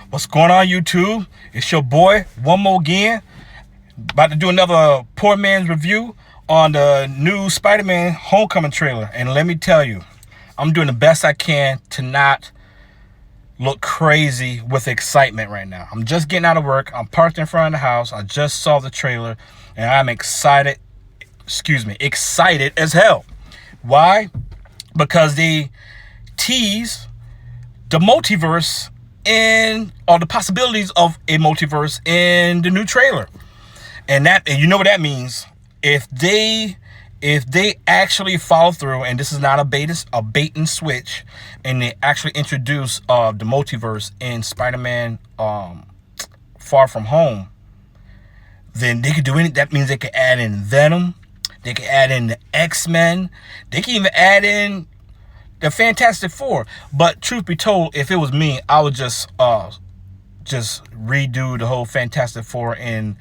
What's going on, YouTube? It's your boy, one more again. About to do another poor man's review on the new Spider-Man Homecoming trailer. And let me tell you, I'm doing the best I can to not look crazy with excitement right now. I'm just getting out of work. I'm parked in front of the house. I just saw the trailer and I'm excited as hell. Why? Because they tease the multiverse or the possibilities of a multiverse in the new trailer. And you know what that means. If they actually follow through, and this is not a bait and switch, and they actually introduce the multiverse in Spider-Man Far From Home, then they could do anything. That means they could add in Venom, they could add in the X-Men, they can even add in the Fantastic Four. But truth be told, if it was me, I would just redo the whole Fantastic Four in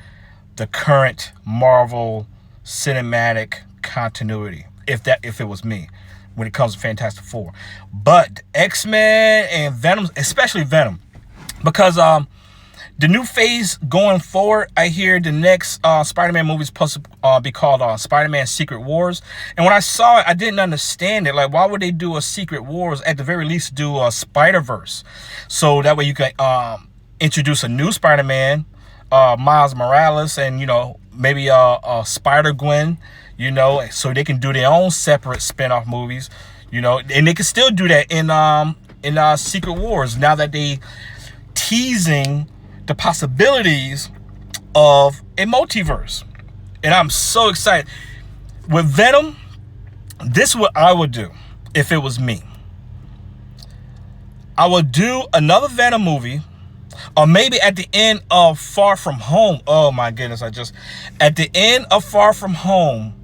the current Marvel cinematic continuity. If it was me, when it comes to Fantastic Four. But X-Men and Venom, especially Venom, because the new phase going forward, I hear the next Spider-Man movie is supposed to be called Spider-Man Secret Wars. And when I saw it, I didn't understand it. Like, why would they do a Secret Wars? At the very least, do a Spider-Verse. So that way you can introduce a new Spider-Man, Miles Morales, and, maybe Spider-Gwen, so they can do their own separate spin-off movies, and they can still do that in Secret Wars, now that they teasing the possibilities of a multiverse. And I'm so excited. With Venom, this is what I would do if it was me. I would do another Venom movie, or maybe at the end of Far From Home. Oh my goodness, at the end of Far From Home,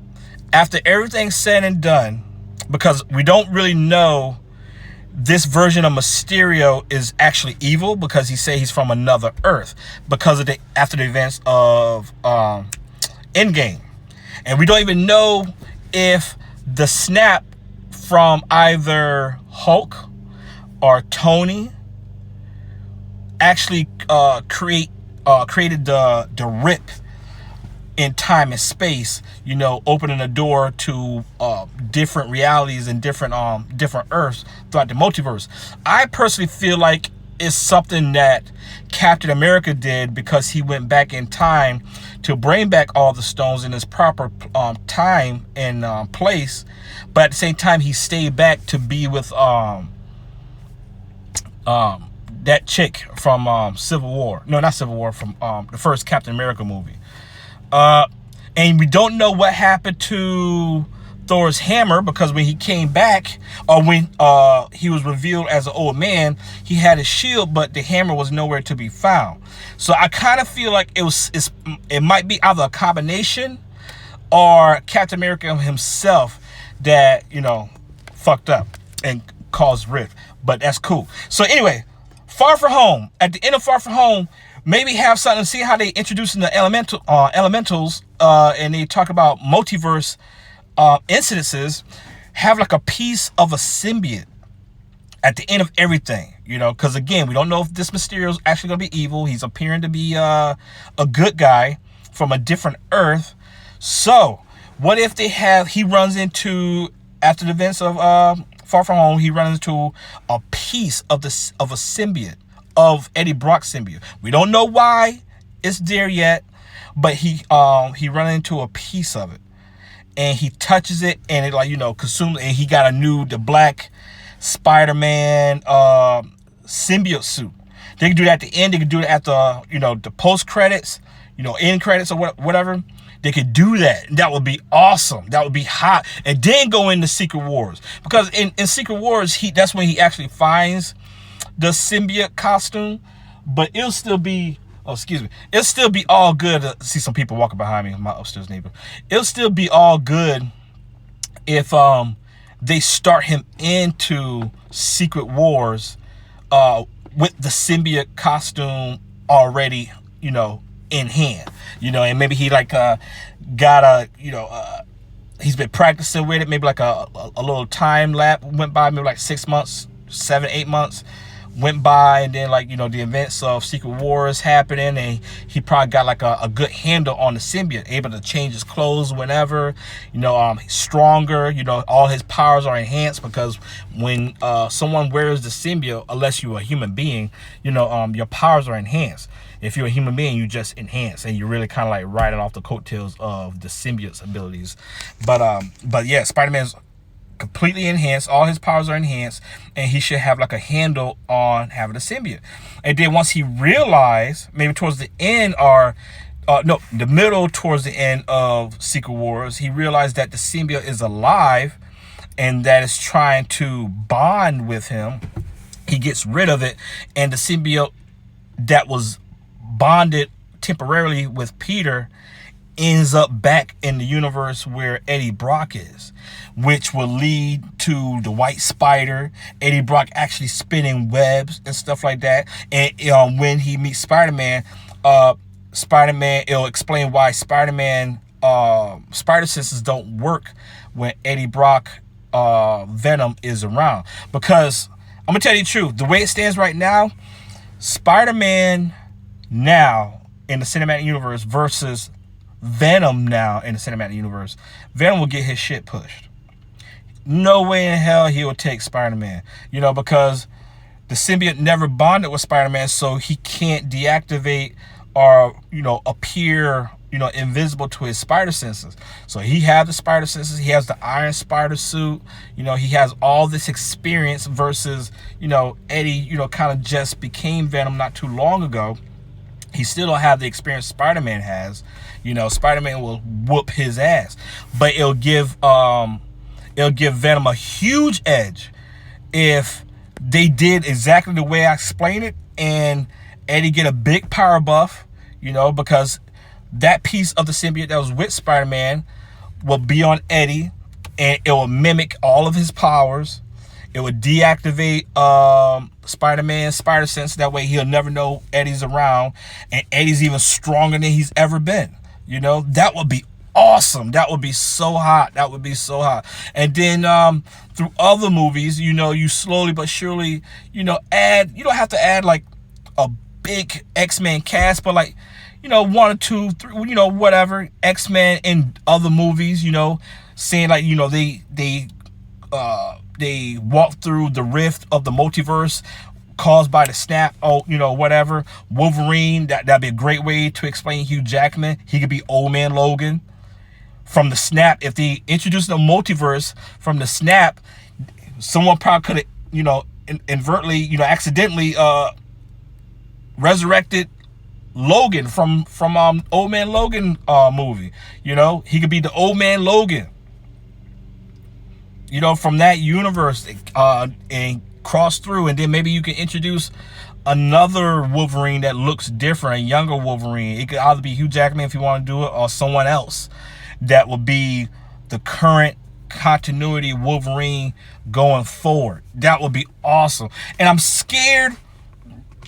after everything's said and done, because we don't really know this version of Mysterio is actually evil, because he say he's from another Earth because of after the events of Endgame. And we don't even know if the snap from either Hulk or Tony actually created the rip in time and space, opening a door to different realities and different Earths throughout the multiverse. I personally feel like it's something that Captain America did, because he went back in time to bring back all the stones in its proper time and place, but at the same time he stayed back to be with that chick from Civil War. No, not Civil War, from the first Captain America movie. And we don't know what happened to Thor's hammer, because when he came back, or when he was revealed as an old man, he had a shield, but the hammer was nowhere to be found. So I kind of feel like it might be either a combination or Captain America himself that, fucked up and caused rift. But that's cool. So anyway, Far From Home. At the end of Far From Home, maybe have something, see how they introducing the elementals, and they talk about multiverse incidences. Have like a piece of a symbiote at the end of everything, because again, we don't know if this Mysterio is actually going to be evil. He's appearing to be a good guy from a different Earth. So what if he runs into, after the events of Far From Home, he runs into a piece of a symbiote, of Eddie Brock's symbiote. We don't know why it's there yet, but he run into a piece of it, and he touches it, and it consumes, and he got the black Spider-Man symbiote suit. They can do that at the end. They can do it at the post credits, end credits or whatever. They could do that. That would be awesome. That would be hot. And then go into Secret Wars, because in Secret Wars, that's when he actually finds the symbiote costume. But it'll still be, it'll still be all good. See some people walking behind me, my upstairs neighbor. It'll still be all good if they start him into Secret Wars with the symbiote costume already, in hand, and maybe he got he's been practicing with it. Maybe like a little time lapse went by, maybe like 6 months, 7, 8 months, went by, and then like, you know, the events of Secret Wars happening, and he probably got like a good handle on the symbiote, able to change his clothes whenever, you know, he's stronger, you know, all his powers are enhanced, because when someone wears the symbiote, unless you're a human being, you know, your powers are enhanced. If you're a human being, you just enhance, and you're really kind of like riding off the coattails of the symbiote's abilities. But yeah, Spider-Man's completely enhanced. All his powers are enhanced, and he should have like a handle on having a symbiote. And then once he realized, maybe towards the end, or no, the middle towards the end of Secret Wars, he realized that the symbiote is alive and that it's trying to bond with him. He gets rid of it, and the symbiote that was bonded temporarily with Peter ends up back in the universe where Eddie Brock is, which will lead to the White Spider, Eddie Brock actually spinning webs and stuff like that. And when he meets Spider-Man, it'll explain why Spider-Man spider senses don't work when Eddie Brock Venom is around. Because I'm gonna tell you the truth, the way it stands right now, Spider-Man now in the cinematic universe versus Venom now in the cinematic universe, Venom will get his shit pushed. No way in hell he will take Spider-Man, you know, because the symbiote never bonded with Spider-Man, so he can't deactivate or, you know, appear, you know, invisible to his spider senses. So he has the spider senses, he has the Iron Spider suit, you know, he has all this experience versus, you know, Eddie, you know, kind of just became Venom not too long ago. He still don't have the experience Spider-Man has. You know, Spider-Man will whoop his ass, but it'll give Venom a huge edge if they did exactly the way I explained it, and Eddie get a big power buff, you know, because that piece of the symbiote that was with Spider-Man will be on Eddie, and it will mimic all of his powers. It would deactivate Spider-Man's spider sense. That way he'll never know Eddie's around, and Eddie's even stronger than he's ever been. You know, that would be awesome. That would be so hot. That would be so hot. And then through other movies, you know, you slowly but surely, you know, you don't have to add like a big X-Men cast, but like, you know, 1 or 2, 3, you know, whatever, X-Men in other movies, you know, saying like, you know, they walk through the rift of the multiverse caused by the snap, you know, whatever. Wolverine, that'd be a great way to explain Hugh Jackman. He could be Old Man Logan from the snap. If they introduce the multiverse from the snap, someone probably could have, you know, inadvertently, you know, accidentally resurrected Logan from Old Man Logan movie. You know, he could be the Old Man Logan, you know, from that universe, and cross through, and then maybe you can introduce another Wolverine that looks different, a younger Wolverine. It could either be Hugh Jackman if you want to do it, or someone else that will be the current continuity Wolverine going forward. That would be awesome. And I'm scared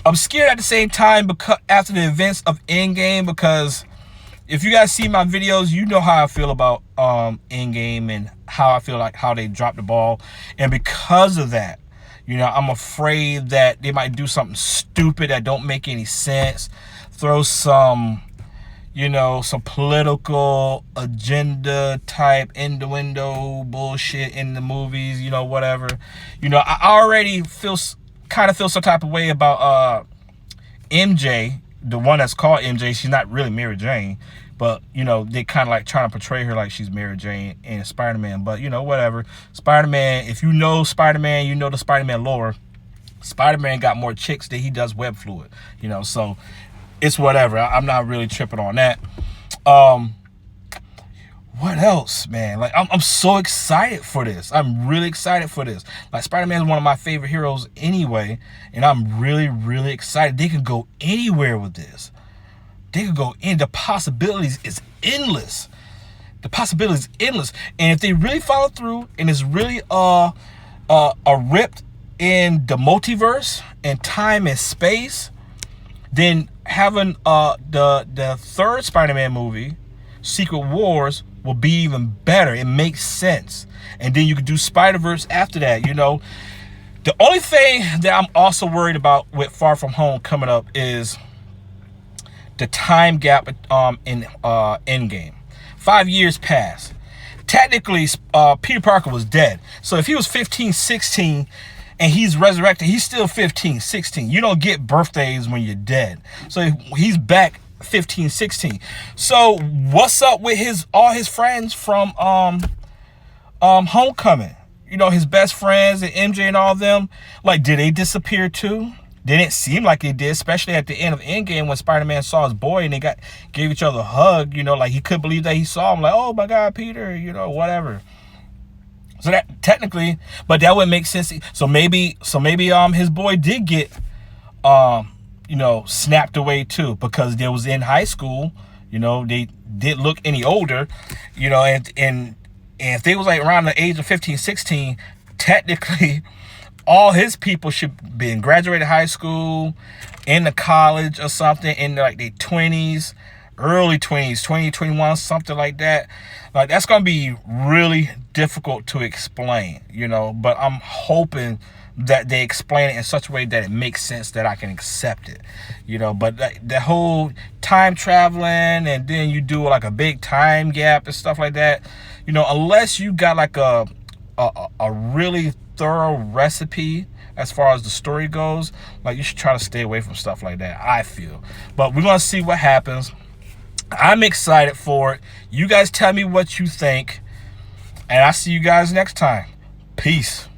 at the same time, because after the events of Endgame, because if you guys see my videos, you know how I feel about Endgame and how I feel like how they dropped the ball. And because of that, you know, I'm afraid that they might do something stupid that don't make any sense. Throw some, you know, some political agenda type innuendo bullshit in the movies, you know, whatever. You know, I already kind of feel some type of way about MJ, the one that's called MJ. She's not really Mary Jane, but, you know, they kind of like trying to portray her like she's Mary Jane in Spider-Man. But, you know, whatever. Spider-Man, if you know Spider-Man, you know the Spider-Man lore. Spider-Man got more chicks than he does web fluid, you know, so it's whatever. I'm not really tripping on that. What else, man? Like, I'm so excited for this. I'm really excited for this. Like, Spider-Man is one of my favorite heroes anyway, and I'm really, really excited. They can go anywhere with this. They could go in. The possibilities is endless. The possibilities is endless. And if they really follow through, and it's really a ripped in the multiverse and time and space, then having the third Spider-Man movie, Secret Wars, will be even better. It makes sense. And then you could do Spider-Verse after that, you know. The only thing that I'm also worried about with Far From Home coming up is the time gap in Endgame. 5 years passed. Technically, Peter Parker was dead. So if he was 15, 16, and he's resurrected, he's still 15, 16. You don't get birthdays when you're dead. So he's back 15, 16. So what's up with all his friends from Homecoming? You know, his best friends and MJ and all of them. Like, did they disappear too? Didn't seem like it did, especially at the end of Endgame when Spider-Man saw his boy and they gave each other a hug. You know, like he couldn't believe that he saw him. Like, oh my God, Peter. You know, whatever. So that technically, but that would make sense. So maybe his boy did get you know, snapped away too, because they was in high school. You know, they didn't look any older. You know, and if they was like around the age of 15, 16, technically all his people should be in graduated high school, in the college or something, in like their 20s, early 20s, 20, 21, something like that. Like, that's going to be really difficult to explain, you know, but I'm hoping that they explain it in such a way that it makes sense, that I can accept it, you know. But the whole time traveling and then you do like a big time gap and stuff like that, you know, unless you got like a really thorough recipe as far as the story goes, like, you should try to stay away from stuff like that, I feel. But we're gonna see what happens. I'm excited for it. You guys tell me what you think, and I'll see you guys next time. Peace.